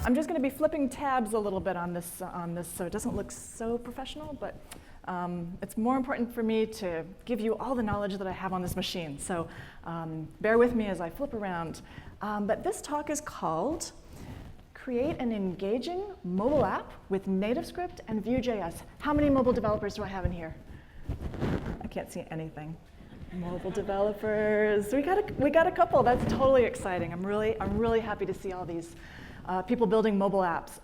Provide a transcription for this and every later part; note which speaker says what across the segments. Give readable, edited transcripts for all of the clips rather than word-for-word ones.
Speaker 1: I'm just going to be flipping tabs a little bit on this so it doesn't look so professional, but it's more important for me to give you all the knowledge that I have on this machine. So bear with me as I flip around. But this talk is called Create an Engaging Mobile App with Nativescript and Vue.js. How many mobile developers do I have in here? I can't see anything. Mobile developers. We got a couple. That's totally exciting. I'm really happy to see all these people building mobile apps.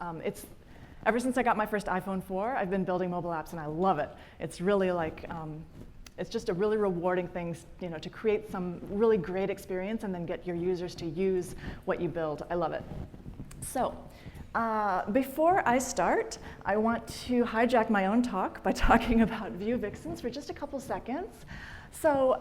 Speaker 1: Ever since I got my first iPhone 4, I've been building mobile apps, and I love it. It's really like, it's just a really rewarding thing, to create some really great experience and then get your users to use what you build. I love it. So, before I start, I want to hijack my own talk by talking about Vue Vixens for just a couple seconds. So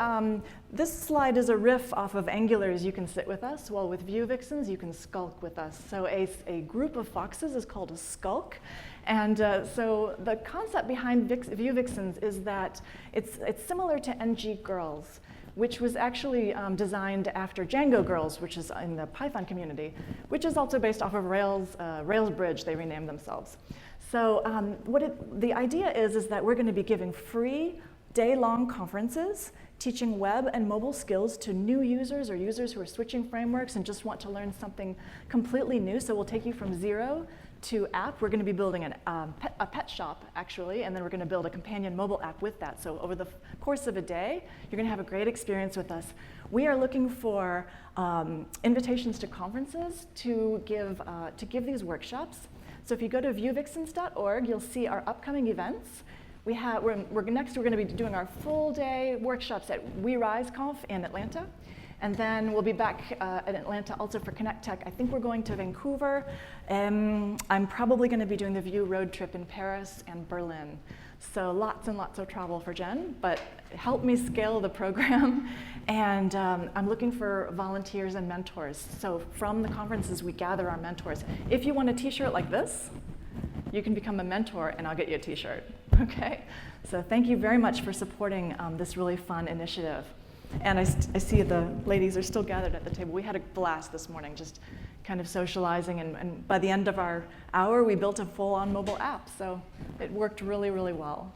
Speaker 1: this slide is a riff off of Angular's You Can Sit With Us. Well, with Vue Vixens, you can skulk with us. So a group of foxes is called a skulk. And so the concept behind Vue Vixens is that it's similar to NG Girls, which was actually designed after Django Girls, which is in the Python community, which is also based off of Rails Bridge. They renamed themselves. So the idea is that we're going to be giving free day-long conferences teaching web and mobile skills to new users or users who are switching frameworks and just want to learn something completely new. So we'll take you from zero to app. We're going to be building a pet shop, actually, and then we're going to build a companion mobile app with that. So over the course of a day, you're going to have a great experience with us. We are looking for invitations to conferences to give these workshops. So if you go to vuevixens.org, you'll see our upcoming events. Next, we're going to be doing our full-day workshops at VueConf in Atlanta. And then we'll be back at Atlanta also for Connect Tech. I think we're going to Vancouver. I'm probably going to be doing the Vue road trip in Paris and Berlin. So lots and lots of travel for Jen, but help me scale the program. And I'm looking for volunteers and mentors. So from the conferences, we gather our mentors. If you want a t-shirt like this, you can become a mentor, and I'll get you a t-shirt. Okay? So thank you very much for supporting this really fun initiative. And I see the ladies are still gathered at the table. We had a blast this morning, just kind of socializing. And by the end of our hour, we built a full-on mobile app. So it worked really, really well.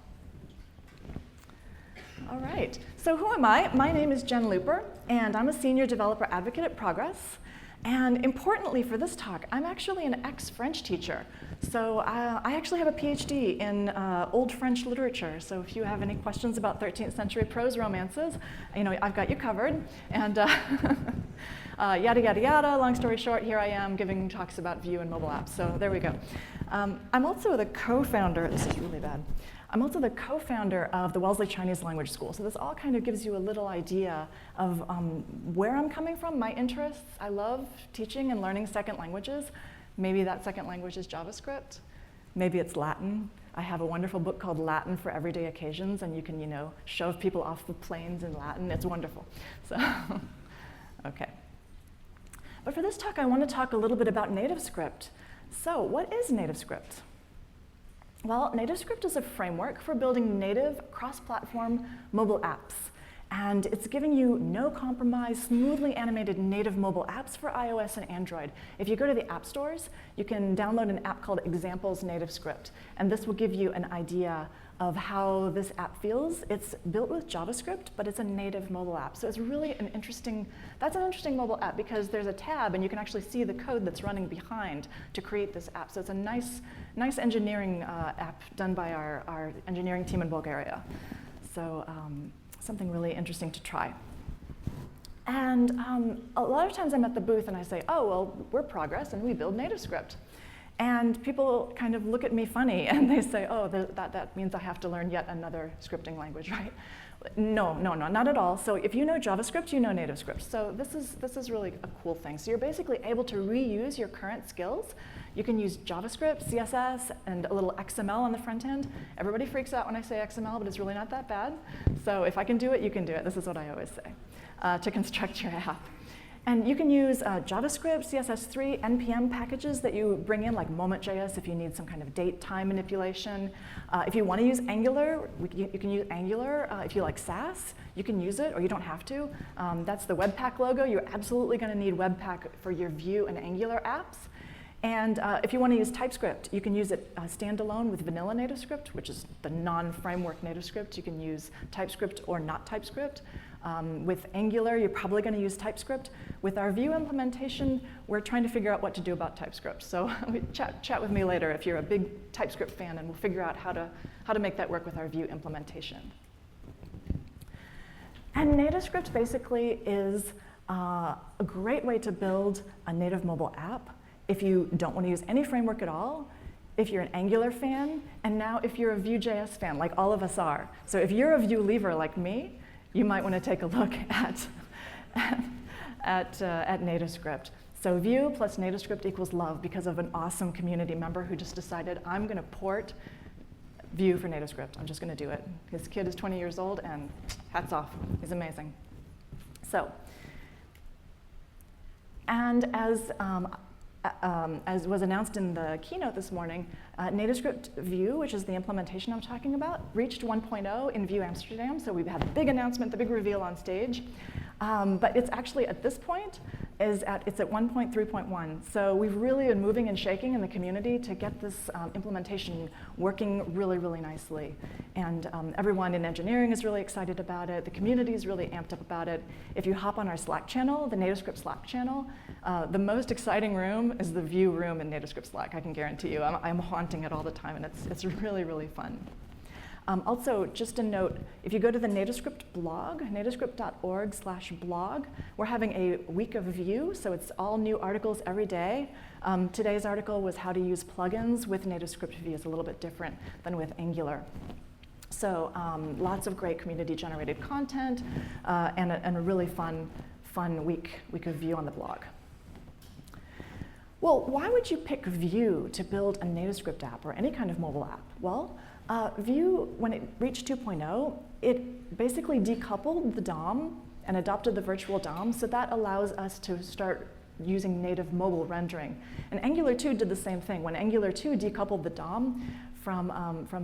Speaker 1: All right. So who am I? My name is Jen Looper, and I'm a senior developer advocate at Progress. And importantly for this talk, I'm actually an ex-French teacher. So I actually have a PhD in Old French literature. So if you have any questions about 13th century prose romances, I've got you covered. And yada, yada, yada. Long story short, here I am giving talks about Vue and mobile apps. So there we go. I'm also the co-founder. This is really bad. I'm also the co-founder of the Wellesley Chinese Language School. So this all kind of gives you a little idea of where I'm coming from, my interests. I love teaching and learning second languages. Maybe that second language is JavaScript. Maybe it's Latin. I have a wonderful book called Latin for Everyday Occasions, and you can, shove people off the planes in Latin. It's wonderful. So, okay. But for this talk, I want to talk a little bit about Nativescript. So what is Nativescript? Well, Nativescript is a framework for building native cross-platform mobile apps. And it's giving you no-compromise, smoothly animated native mobile apps for iOS and Android. If you go to the app stores, you can download an app called Examples Nativescript. And this will give you an idea of how this app feels. It's built with JavaScript, but it's a native mobile app. So it's really an interesting mobile app because there's a tab and you can actually see the code that's running behind to create this app. So it's a nice engineering app done by our engineering team in Bulgaria. So something really interesting to try. And a lot of times I'm at the booth and I say, oh, well, we're Progress and we build Nativescript. And people kind of look at me funny and they say, oh, that means I have to learn yet another scripting language, right? No, not at all. So if you know JavaScript, you know Nativescript. So this is really a cool thing. So you're basically able to reuse your current skills. You can use JavaScript, CSS, and a little XML on the front end. Everybody freaks out when I say XML, but it's really not that bad. So if I can do it, you can do it. This is what I always say to construct your app. And you can use JavaScript, CSS3, NPM packages that you bring in, like Moment.js if you need some kind of date-time manipulation. If you want to use Angular, you can use Angular. If you like Sass, you can use it, or you don't have to. That's the Webpack logo. You're absolutely going to need Webpack for your Vue and Angular apps. And if you want to use TypeScript, you can use it standalone with vanilla Nativescript, which is the non-framework Nativescript. You can use TypeScript or not TypeScript. With Angular, you're probably going to use TypeScript. With our Vue implementation, we're trying to figure out what to do about TypeScript. So chat with me later if you're a big TypeScript fan, and we'll figure out how to make that work with our Vue implementation. And Nativescript basically is a great way to build a native mobile app if you don't want to use any framework at all, if you're an Angular fan, and now if you're a Vue.js fan, like all of us are. So if you're a Vue leaver like me, you might want to take a look at Nativescript. So Vue plus Nativescript equals love because of an awesome community member who just decided, I'm going to port Vue for Nativescript. I'm just going to do it. His kid is 20 years old, and hats off. He's amazing. So, and as was announced in the keynote this morning, Nativescript-Vue, which is the implementation I'm talking about, reached 1.0 in Vue Amsterdam. So we've had the big announcement, the big reveal on stage. But it's actually, at this point, it's at 1.3.1. So we've really been moving and shaking in the community to get this implementation working really, really nicely. And everyone in engineering is really excited about it. The community is really amped up about it. If you hop on our Slack channel, the Nativescript Slack channel, the most exciting room is the Vue room in Nativescript Slack, I can guarantee you. I'm haunting it all the time, and it's really, really fun. Also, just a note, if you go to the Nativescript blog, nativescript.org/blog, we're having a week of Vue, so it's all new articles every day. Today's article was how to use plugins with Nativescript-Vue. It's a little bit different than with Angular. So lots of great community-generated content and a really fun week of Vue on the blog. Well, why would you pick Vue to build a Nativescript app or any kind of mobile app? Well, Vue, when it reached 2.0, it basically decoupled the DOM and adopted the virtual DOM, so that allows us to start using native mobile rendering. And Angular 2 did the same thing. When Angular 2 decoupled the DOM from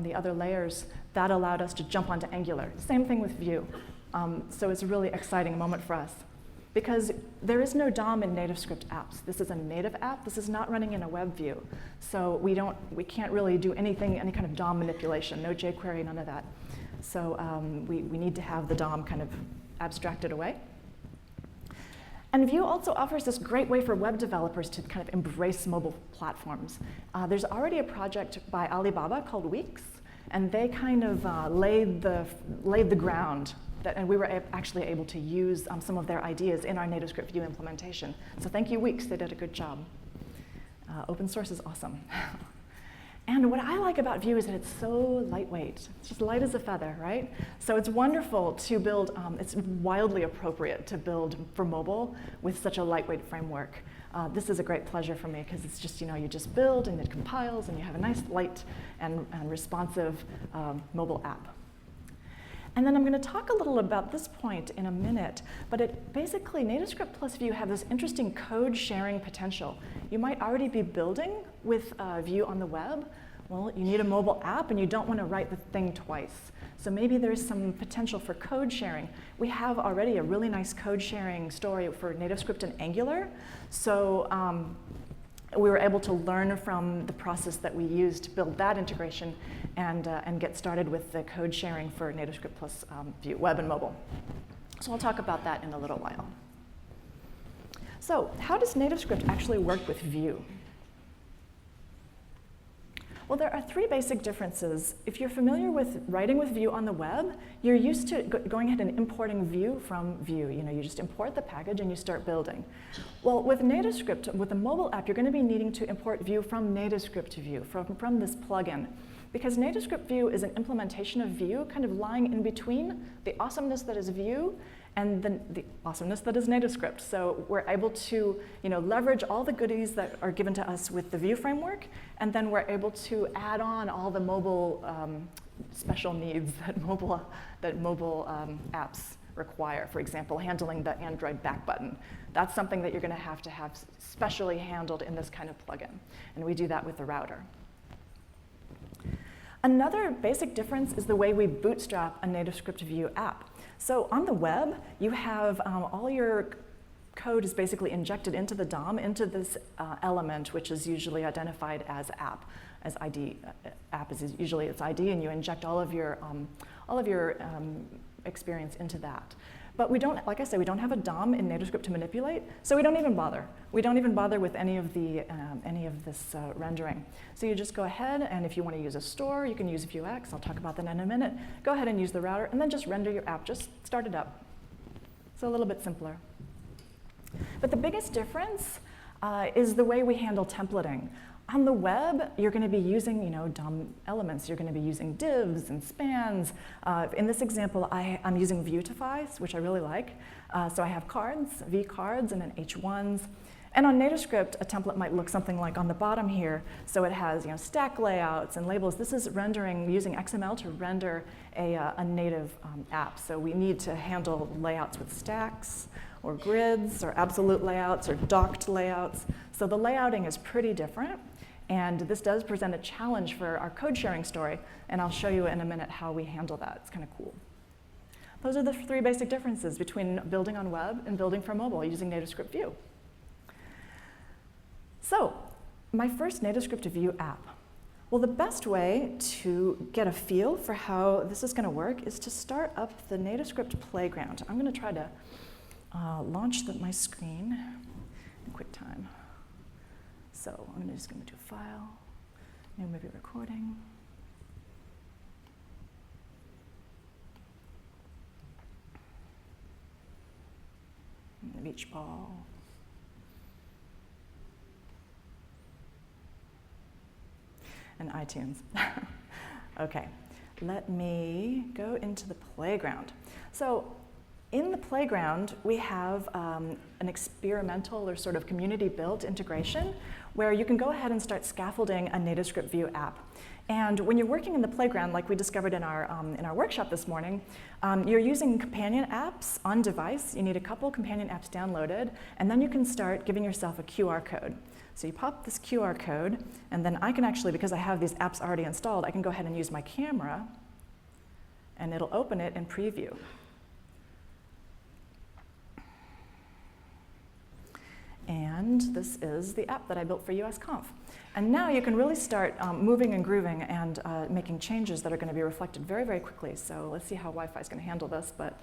Speaker 1: the other layers, that allowed us to jump onto Angular. Same thing with Vue. So it's a really exciting moment for us, because there is no DOM in Nativescript apps. This is a native app. This is not running in a web view. So we can't really do any kind of DOM manipulation, no jQuery, none of that. So we need to have the DOM kind of abstracted away. And Vue also offers this great way for web developers to kind of embrace mobile platforms. There's already a project by Alibaba called Weeks, and they kind of laid the ground. And we were actually able to use some of their ideas in our Nativescript-Vue implementation. So thank you, Weeks. They did a good job. Open source is awesome. And what I like about Vue is that it's so lightweight. It's just light as a feather, right? So it's wonderful to build. It's wildly appropriate to build for mobile with such a lightweight framework. This is a great pleasure for me because it's just, you just build and it compiles and you have a nice light and responsive mobile app. And then I'm going to talk a little about this point in a minute, but basically Nativescript plus Vue have this interesting code sharing potential. You might already be building with Vue on the web. Well, you need a mobile app and you don't want to write the thing twice. So maybe there's some potential for code sharing. We have already a really nice code sharing story for Nativescript and Angular. So we were able to learn from the process that we used to build that integration and get started with the code sharing for Nativescript plus Vue, web and mobile. So I'll talk about that in a little while. So how does Nativescript actually work with Vue? Well, there are three basic differences. If you're familiar with writing with Vue on the web, you're used to going ahead and importing Vue from Vue. You just import the package and you start building. Well, with Nativescript, with the mobile app, you're going to be needing to import Vue from Nativescript-Vue, from this plugin. Because Nativescript-Vue is an implementation of Vue, kind of lying in between the awesomeness that is Vue and the awesomeness that is Nativescript. So we're able to leverage all the goodies that are given to us with the Vue framework, and then we're able to add on all the mobile special needs that mobile apps require. For example, handling the Android back button. That's something that you're going to have specially handled in this kind of plugin. And we do that with the router. Another basic difference is the way we bootstrap a Nativescript-Vue app. So on the web, you have all your code is basically injected into the DOM, into this element, which is usually identified as app, as ID. App is usually its ID, and you inject all of your experience into that. But we don't, like I said, we don't have a DOM in Nativescript to manipulate, so we don't even bother. We don't even bother with any of this rendering. So you just go ahead, and if you want to use a store, you can use Vuex. I'll talk about that in a minute. Go ahead and use the router, and then just render your app. Just start it up. So a little bit simpler. But the biggest difference is the way we handle templating. On the web, you're going to be using DOM elements. You're going to be using divs and spans. In this example, I'm using Vuetify, which I really like. So I have cards, V cards, and then H1s. And on Nativescript, a template might look something like on the bottom here. So it has stack layouts and labels. This is rendering using XML to render a native app. So we need to handle layouts with stacks, or grids, or absolute layouts, or docked layouts. So the layouting is pretty different. And this does present a challenge for our code sharing story, and I'll show you in a minute how we handle that. It's kind of cool. Those are the three basic differences between building on web and building for mobile using Nativescript-Vue. So, my first Nativescript-Vue app. Well, the best way to get a feel for how this is going to work is to start up the Nativescript playground. I'm going to try to launch my screen in QuickTime. So I'm just going to do File, New Movie Recording. And the beach ball. And iTunes. Okay, let me go into the playground. So in the playground, we have an experimental or sort of community-built integration where you can go ahead and start scaffolding a Nativescript-Vue app. And when you're working in the playground, like we discovered in our workshop this morning, you're using companion apps on device. You need a couple companion apps downloaded, and then you can start giving yourself a QR code. So you pop this QR code, and then I can actually, because I have these apps already installed, I can go ahead and use my camera, and it'll open it in preview. And this is the app that I built for VueConf. And now you can really start moving and grooving and making changes that are going to be reflected very, very quickly. So let's see how Wi-Fi is going to handle this. But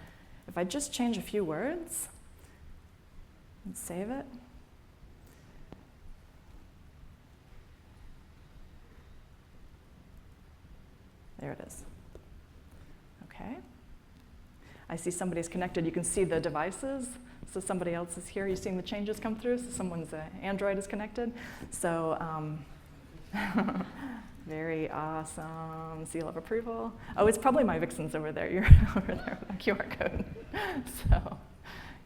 Speaker 1: if I just change a few words and save it. There it is. Okay. I see somebody's connected. You can see the devices. So somebody else is here. You're seeing the changes come through. So someone's Android is connected. So very awesome. Seal of approval. Oh, it's probably my vixens over there. You're over there with a QR code. So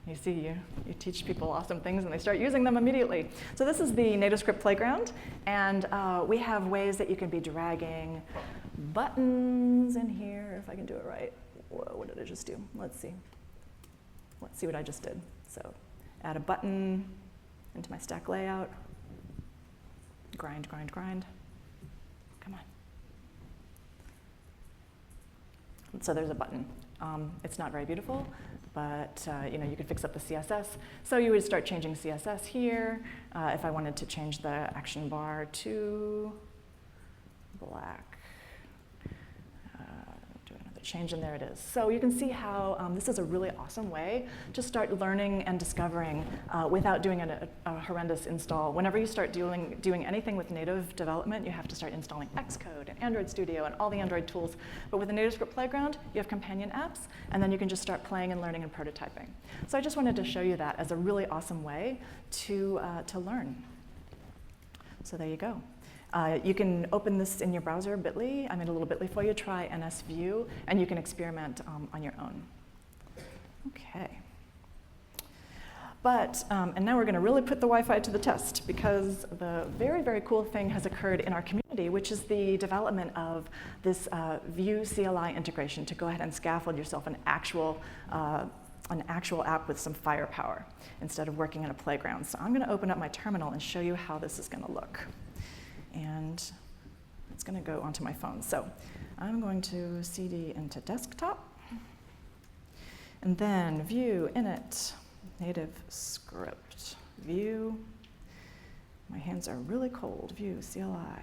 Speaker 1: you see, you teach people awesome things, and they start using them immediately. So this is the Nativescript playground, and we have ways that you can be dragging buttons in here, if I can do it right. Whoa, what did I just do? Let's see. Let's see what I just did. So add a button into my stack layout. Grind, grind, grind. Come on. So there's a button. It's not very beautiful, but you could fix up the CSS. So you would start changing CSS here. If I wanted to change the action bar to black. Change, and there it is. So you can see how this is a really awesome way to start learning and discovering without doing a horrendous install. Whenever you start doing anything with native development, you have to start installing Xcode and Android Studio and all the Android tools. But with the Nativescript Playground, you have companion apps, and then you can just start playing and learning and prototyping. So I just wanted to show you that as a really awesome way to learn. So there you go. You can open this in your browser, bit.ly. I made a little bit.ly for you. Try NSView, and you can experiment on your own. Okay. And now we're going to really put the Wi-Fi to the test, because the very, very cool thing has occurred in our community, which is the development of this Vue CLI integration to go ahead and scaffold yourself an actual app with some firepower instead of working in a playground. So I'm going to open up my terminal and show you how this is going to look. And it's going to go onto my phone. So I'm going to cd into desktop, and then Vue init Nativescript-Vue. My hands are really cold. Vue CLI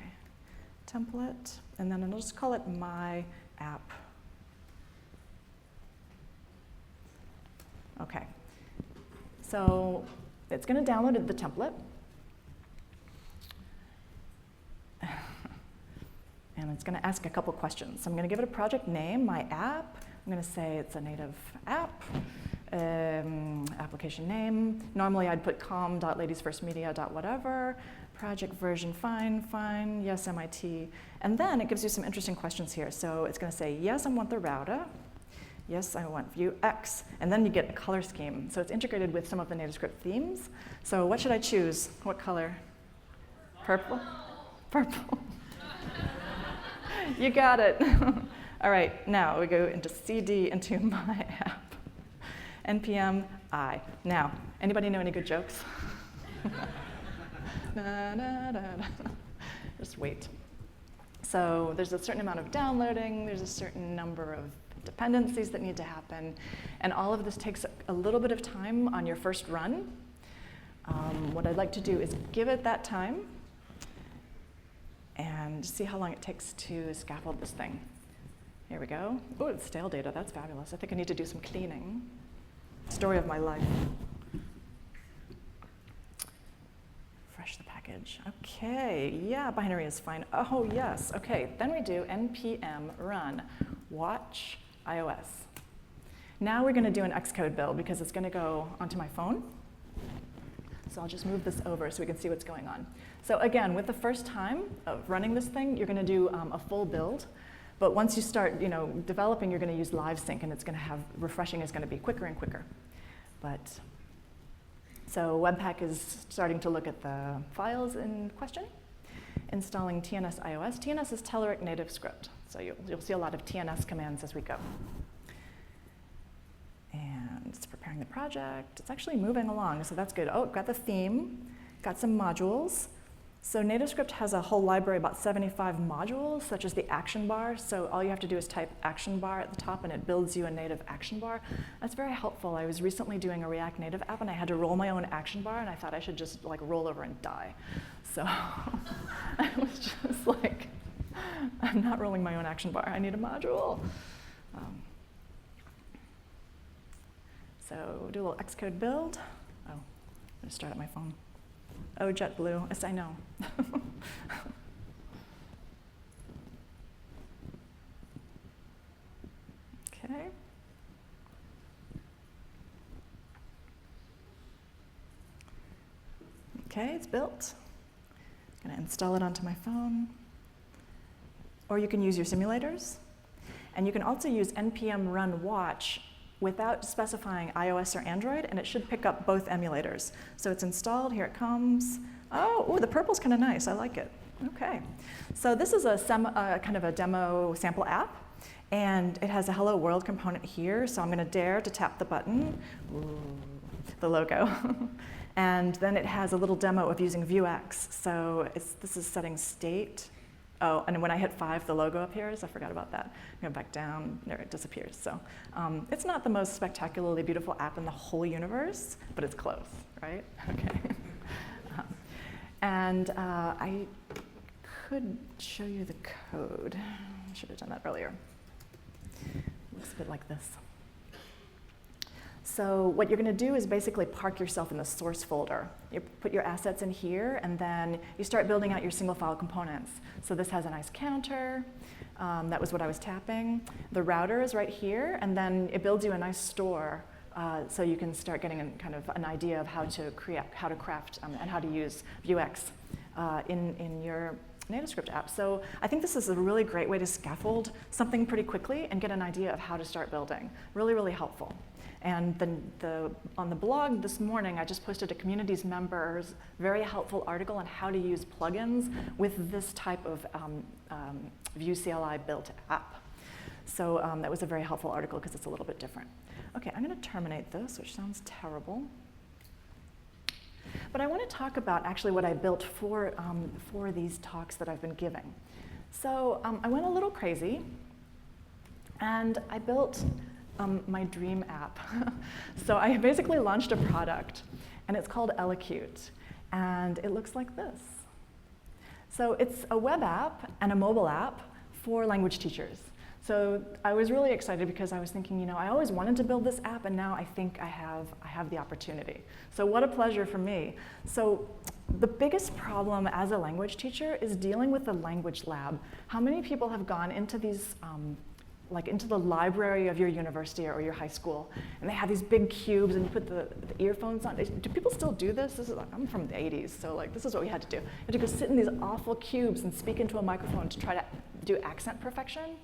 Speaker 1: template, and then I'll just call it my app. Okay, so it's going to download the template. And it's going to ask a couple questions. So I'm going to give it a project name, my app. I'm going to say it's a native app. Application name. Normally I'd put com.ladiesfirstmedia.whatever. Project version, fine, yes, MIT. And then it gives you some interesting questions here. So it's going to say, yes, I want the router. Yes, I want Vuex. And then you get a color scheme. So it's integrated with some of the Nativescript themes. So what should I choose? What color? Purple? Purple. You got it. All right, now we go into CD into my app. NPM I. Now, anybody know any good jokes? Just wait. So there's a certain amount of downloading, there's a certain number of dependencies that need to happen, and all of this takes a little bit of time on your first run. What I'd like to do is give it that time and see how long it takes to scaffold this thing. Here we go. Oh, it's stale data, that's fabulous. I think I need to do some cleaning. Story of my life. Refresh the package. Okay, yeah, binary is fine. Oh, yes, okay. Then we do npm run watch iOS. Now we're gonna do an Xcode build because it's gonna go onto my phone. So I'll just move this over so we can see what's going on. So again, with the first time of running this thing, you're gonna do a full build. But once you start developing, you're going to use live sync, and it's going to have refreshing is going to be quicker and quicker. So Webpack is starting to look at the files in question, installing TNS iOS. TNS is Telerik Native Script, so you'll see a lot of TNS commands as we go. And it's preparing the project. It's actually moving along, so that's good. Oh, got the theme, got some modules. So Nativescript has a whole library, about 75 modules, such as the action bar. So all you have to do is type action bar at the top, and it builds you a native action bar. That's very helpful. I was recently doing a React Native app, and I had to roll my own action bar, and I thought I should just roll over and die. So I was just like, I'm not rolling my own action bar. I need a module. So do a little Xcode build. Oh, I'm going to start at my phone. Oh, JetBlue. Yes, I know. Okay. Okay, it's built. I'm going to install it onto my phone. Or you can use your simulators. And you can also use npm run watch without specifying iOS or Android, and it should pick up both emulators. So it's installed, here it comes. Oh, ooh, the purple's kind of nice, I like it. Okay, so this is a kind of a demo sample app, and it has a hello world component here, so I'm gonna dare to tap the button, ooh, the logo. And then it has a little demo of using Vuex, so this is setting state. Oh, and when I hit 5, the logo appears. I forgot about that. Go back down, there it disappears. So it's not the most spectacularly beautiful app in the whole universe, but it's close, right? Okay. I could show you the code. I should have done that earlier. It looks a bit like this. So what you're going to do is basically park yourself in the source folder. You put your assets in here, and then you start building out your single file components. So this has a nice counter. That was what I was tapping. The router is right here, and then it builds you a nice store so you can start getting kind of an idea of how to craft, and how to use Vuex in your Nativescript app. So I think this is a really great way to scaffold something pretty quickly and get an idea of how to start building. Really, really helpful. And on the blog this morning, I just posted a communities members very helpful article on how to use plugins with this type of Vue CLI built app. So that was a very helpful article because it's a little bit different. Okay, I'm going to terminate this, which sounds terrible. But I want to talk about actually what I built for these talks that I've been giving. So I went a little crazy, and I built my dream app. So I basically launched a product, and it's called Elocute, and it looks like this. So it's a web app and a mobile app for language teachers. So I was really excited because I was thinking, you know, I always wanted to build this app, and now I think I have the opportunity. So what a pleasure for me. So the biggest problem as a language teacher is dealing with the language lab. How many people have gone into these, like into the library of your university or your high school, and they have these big cubes, and you put the earphones on? Do people still do this? I'm from the 80s, so like this is what we had to do. You had to go sit in these awful cubes and speak into a microphone to try to do accent perfection.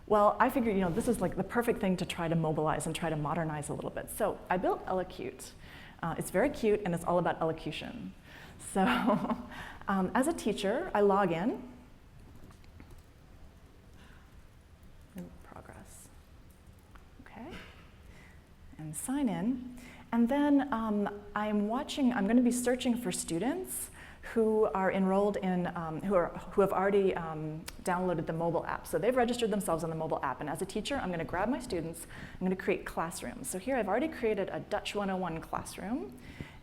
Speaker 1: Well, I figured, you know, this is like the perfect thing to try to mobilize and try to modernize a little bit. So I built Elocute. It's very cute, and it's all about elocution. So as a teacher, I log in. Progress. Okay. And sign in. And then I'm going to be searching for students who are enrolled in, who have already downloaded the mobile app. So they've registered themselves on the mobile app. And as a teacher, I'm going to grab my students. I'm going to create classrooms. So here I've already created a Dutch 101 classroom,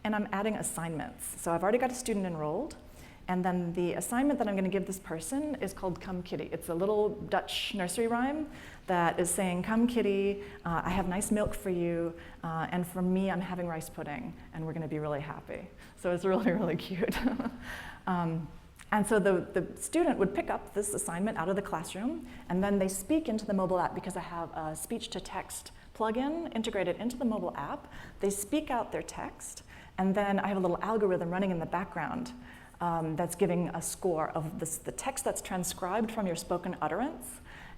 Speaker 1: and I'm adding assignments. So I've already got a student enrolled. And then the assignment that I'm going to give this person is called Come Kitty. It's a little Dutch nursery rhyme that is saying, come kitty, I have nice milk for you, and for me, I'm having rice pudding, and we're going to be really happy. So it's really, really cute. And so the student would pick up this assignment out of the classroom, and then they speak into the mobile app because I have a speech-to-text plugin integrated into the mobile app. They speak out their text, and then I have a little algorithm running in the background that's giving a score of the text that's transcribed from your spoken utterance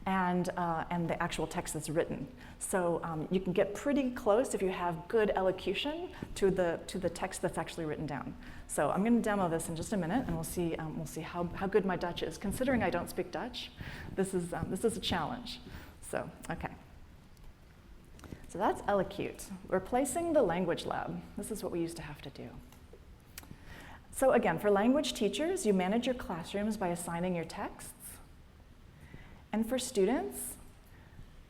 Speaker 1: and the actual text that's written. So you can get pretty close if you have good elocution to the text that's actually written down. So I'm going to demo this in just a minute, and we'll see how good my Dutch is. Considering I don't speak Dutch, this is a challenge. So okay. So that's Elocute, replacing the language lab. This is what we used to have to do. So again, for language teachers, you manage your classrooms by assigning your texts. And for students,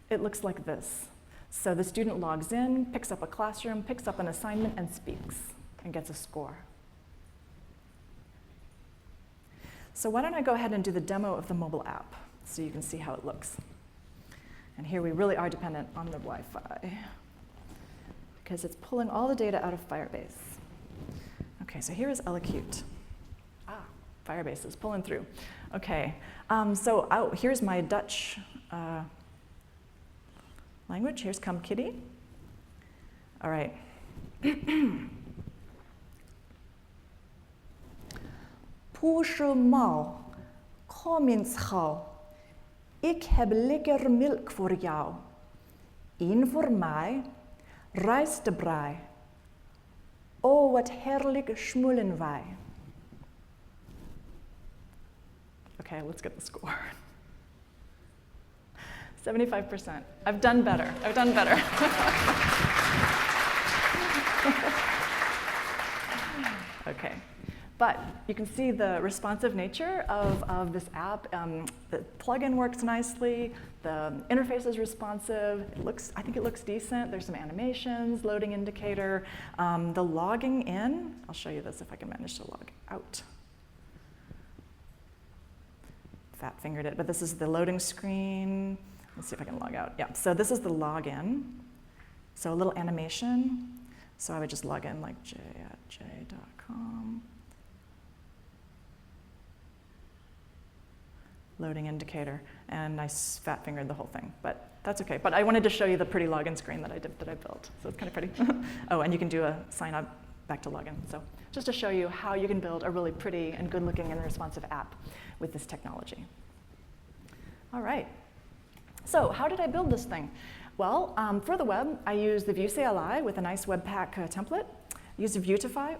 Speaker 1: it looks like this. So the student logs in, picks up a classroom, picks up an assignment, and speaks, and gets a score. So why don't I go ahead and do the demo of the mobile app so you can see how it looks. And here we really are dependent on the Wi-Fi because it's pulling all the data out of Firebase. Okay, so here is Elocute. Firebase is pulling through. Okay, here's my Dutch language. Here's Come Kitty. All right. Poesjemal, kom eens gauw. Ik heb lekker milk voor jou. Eén voor mij, rijstebrei. Oh, wat heerlijk schmoelen wij. Okay, let's get the score. 75%. I've done better. Okay, but you can see the responsive nature of this app. The plugin works nicely. The interface is responsive. I think it looks decent. There's some animations, loading indicator. The logging in, I'll show you this if I can manage to log out. Fat fingered it, but this is the loading screen. Let's see if I can log out. Yeah, so this is the login. So a little animation. So I would just log in like j@j.com. Loading indicator, and I fat fingered the whole thing, but that's okay. But I wanted to show you the pretty login screen that I built, so it's kind of pretty. Oh, and you can do a sign up back to login. So just to show you how you can build a really pretty and good-looking and responsive app with this technology. All right. So how did I build this thing? Well, for the web, I used the Vue CLI with a nice Webpack template. I used Vuetify,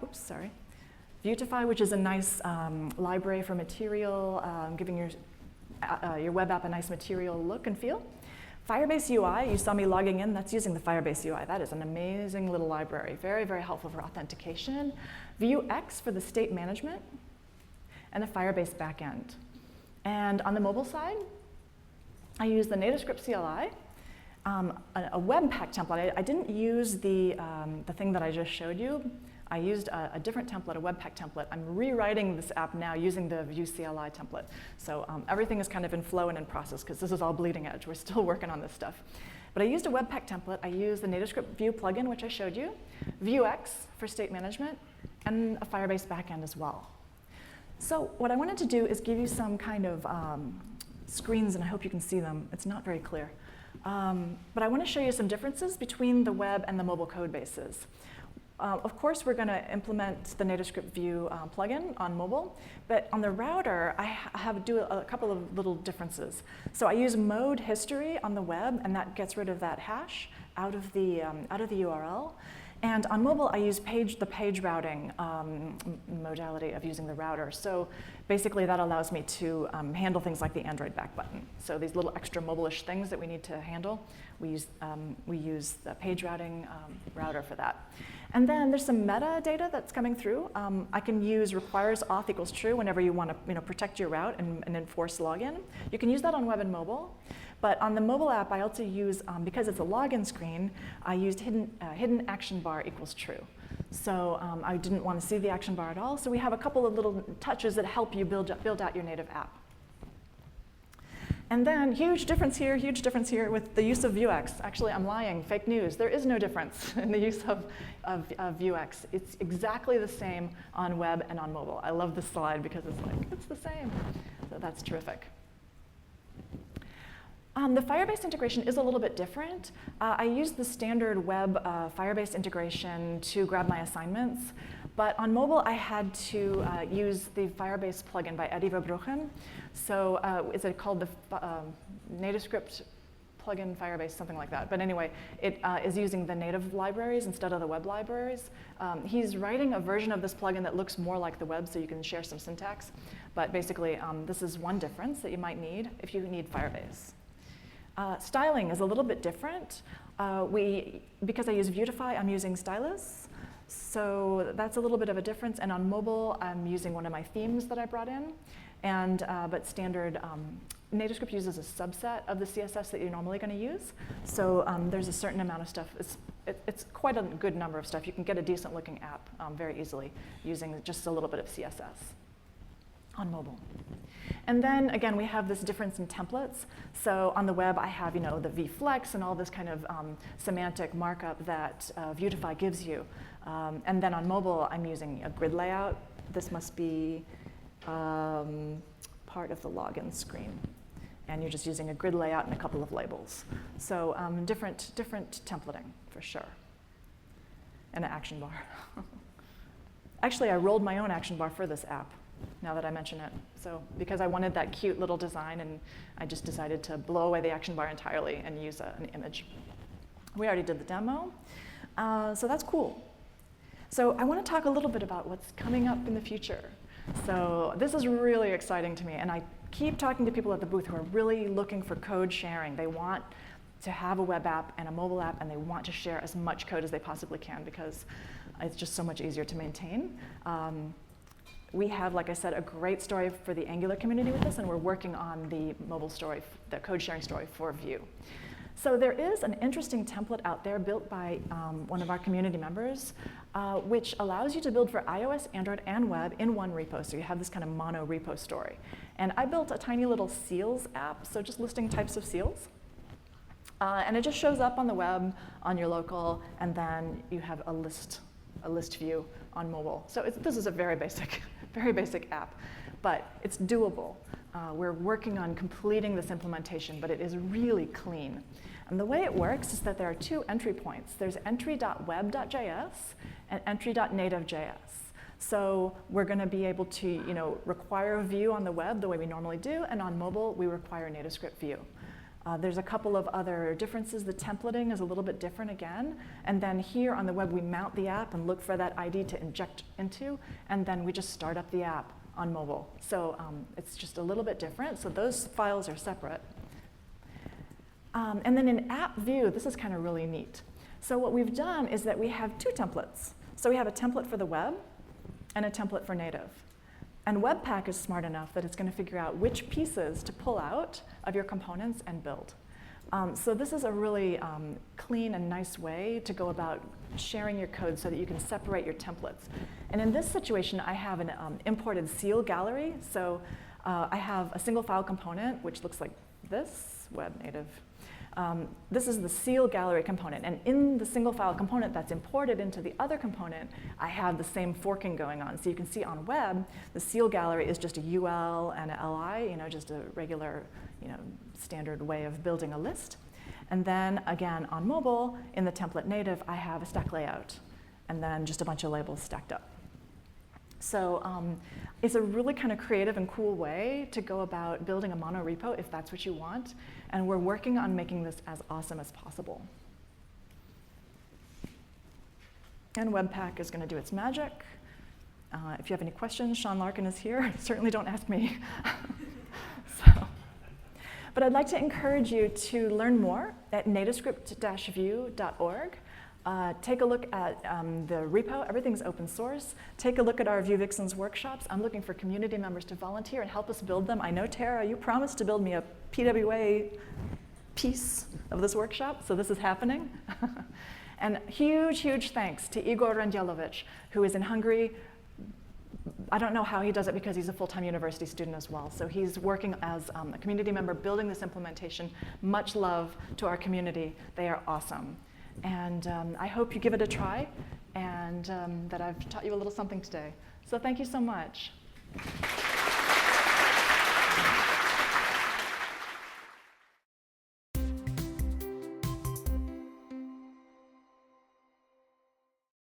Speaker 1: which is a nice library for material, giving your web app a nice material look and feel. Firebase UI, you saw me logging in, that's using the Firebase UI. That is an amazing little library, very, very helpful for authentication. Vuex for the state management, and a Firebase backend. And on the mobile side, I used the Nativescript CLI, a Webpack template. I didn't use the thing that I just showed you. I used a different template, a Webpack template. I'm rewriting this app now using the Vue CLI template. So everything is kind of in flow and in process, because this is all bleeding edge. We're still working on this stuff. But I used a Webpack template. I used the Nativescript-Vue plugin, which I showed you, Vuex for state management, and a Firebase backend as well. So what I wanted to do is give you some kind of screens, and I hope you can see them. It's not very clear. But I want to show you some differences between the web and the mobile code bases. Of course, we're going to implement the Nativescript-Vue plugin on mobile, but on the router, I do a couple of little differences. So I use mode history on the web, and that gets rid of that hash out of the URL. And on mobile, I use the page routing modality of using the router. So basically, that allows me to handle things like the Android back button. So these little extra mobile-ish things that we need to handle, we use the page routing router for that. And then there's some metadata that's coming through. I can use requires auth equals true whenever you want to protect your route and enforce login. You can use that on web and mobile. But on the mobile app, I also use, because it's a login screen, I used hidden action bar equals true. So I didn't want to see the action bar at all. So we have a couple of little touches that help you build out your native app. And then huge difference here with the use of Vuex. Actually, I'm lying, fake news. There is no difference in the use of Vuex. It's exactly the same on web and on mobile. I love this slide because it's like, it's the same. So that's terrific. The Firebase integration is a little bit different. I used the standard web Firebase integration to grab my assignments. But on mobile, I had to use the Firebase plugin by Eddie Verbruchen. So is it called the Nativescript plugin Firebase, something like that. But anyway, it is using the native libraries instead of the web libraries. He's writing a version of this plugin that looks more like the web, so you can share some syntax. But basically, this is one difference that you might need if you need Firebase. Styling is a little bit different. Because I use Vuetify, I'm using Stylus. So that's a little bit of a difference. And on mobile, I'm using one of my themes that I brought in. But standard, Nativescript uses a subset of the CSS that you're normally going to use. So there's a certain amount of stuff. It's quite a good number of stuff. You can get a decent looking app very easily using just a little bit of CSS on mobile. And then again, we have this difference in templates. So on the web, I have the vflex and all this kind of semantic markup that Vuetify gives you. And then on mobile, I'm using a grid layout. This must be part of the login screen. And you're just using a grid layout and a couple of labels. So different templating, for sure. And an action bar. Actually, I rolled my own action bar for this app, now that I mention it. So because I wanted that cute little design, and I just decided to blow away the action bar entirely and use an image. We already did the demo, so that's cool. So I want to talk a little bit about what's coming up in the future. So this is really exciting to me, and I keep talking to people at the booth who are really looking for code sharing. They want to have a web app and a mobile app, and they want to share as much code as they possibly can because it's just so much easier to maintain. We have, like I said, a great story for the Angular community with this, and we're working on the mobile story, the code sharing story for Vue. So there is an interesting template out there built by one of our community members, which allows you to build for iOS, Android, and web in one repo. So you have this kind of mono repo story. And I built a tiny little seals app, so just listing types of seals. And it just shows up on the web, on your local, and then you have a list view on mobile. So this is a very basic app, but it's doable. We're working on completing this implementation, but it is really clean. And the way it works is that there are two entry points. There's entry.web.js and entry.native.js. So we're going to be able to require a view on the web the way we normally do, and on mobile we require Nativescript-Vue. There's a couple of other differences. The templating is a little bit different again. And then here on the web, we mount the app and look for that ID to inject into, and then we just start up the app on mobile. So it's just a little bit different. So those files are separate. And then in app view, this is kind of really neat. So what we've done is that we have two templates. So we have a template for the web and a template for native. And Webpack is smart enough that it's going to figure out which pieces to pull out of your components and build. So this is a really clean and nice way to go about sharing your code so that you can separate your templates. And in this situation, I have an imported seal gallery. So I have a single file component, which looks like this, web native. This is the seal gallery component. And in the single file component that's imported into the other component, I have the same forking going on. So you can see on web, the seal gallery is just a UL and a LI, just a regular standard way of building a list. And then again, on mobile, in the template native, I have a stack layout, and then just a bunch of labels stacked up. So it's a really kind of creative and cool way to go about building a mono repo if that's what you want. And we're working on making this as awesome as possible. And Webpack is going to do its magic. If you have any questions, Sean Larkin is here. Certainly don't ask me. But I'd like to encourage you to learn more at nativescript-vue.org. Take a look at the repo. Everything's open source. Take a look at our Vue Vixens workshops. I'm looking for community members to volunteer and help us build them. I know, Tara, you promised to build me a PWA piece of this workshop, so this is happening. And huge, huge thanks to Igor Randjelovic, who is in Hungary. I don't know how he does it because he's a full-time university student as well. So he's working as a community member building this implementation. Much love to our community. They are awesome. And I hope you give it a try, and that I've taught you a little something today. So thank you so much.